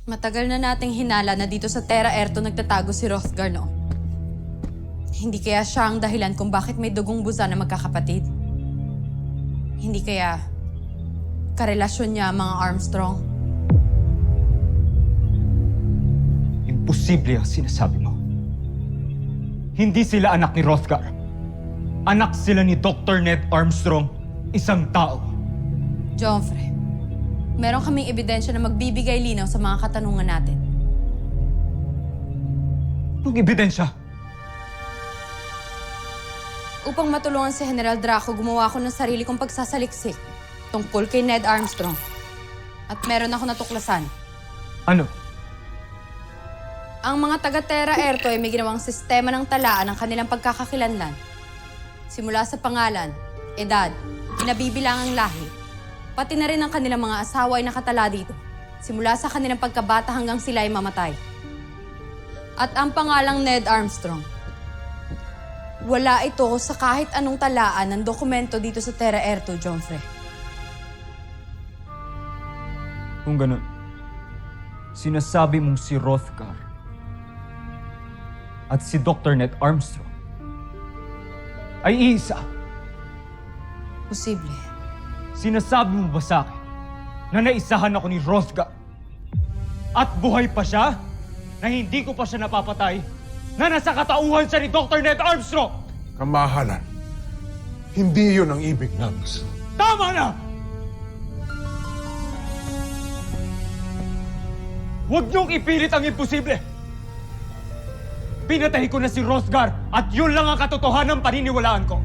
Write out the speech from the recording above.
Matagal na nating hinala na dito sa Terra Erto nagtatago si Hrothgar, no? Hindi kaya siya ang dahilan kung bakit may dugong busa na magkakapatid? Hindi kaya karelasyon niya ang mga Armstrong? Imposible ang sinasabi mo. Hindi sila anak ni Hrothgar. Anak sila ni Dr. Ned Armstrong, isang tao. Joffrey, meron kaming ebidensya na magbibigay linaw sa mga katanungan natin. Anong ebidensya? Upang matulungan si General Draco, gumawa ako ng sarili kong pagsasaliksik tungkol kay Ned Armstrong. At meron ako natuklasan. Ano? Ang mga taga-Terra Erto ay may ginawang sistema ng talaan ng kanilang pagkakakilanlan. Simula sa pangalan, edad, kinabibilangang lahi, pati na rin ang kanilang mga asawa ay nakatala dito. Simula sa kanilang pagkabata hanggang sila ay mamatay. At ang pangalang Ned Armstrong, wala ito sa kahit anong talaan ng dokumento dito sa Terra Erto, Joffrey. Kung ganun, sinasabi mong si Hrothgar at si Dr. Ned Armstrong ay iisa. Posible. Sinasabi mo ba sa akin na naisahan ako ni Hrothgar at buhay pa siya, na hindi ko pa siya napapatay, na nasa katauhan siya ni Dr. Ned Armstrong? Kamahalan, hindi yun ang ibig namin. Tama na! Huwag niyong ipilit ang imposible! Pinatay ko na si Hrothgar at yun lang ang katotohanan ng paniniwalaan ko.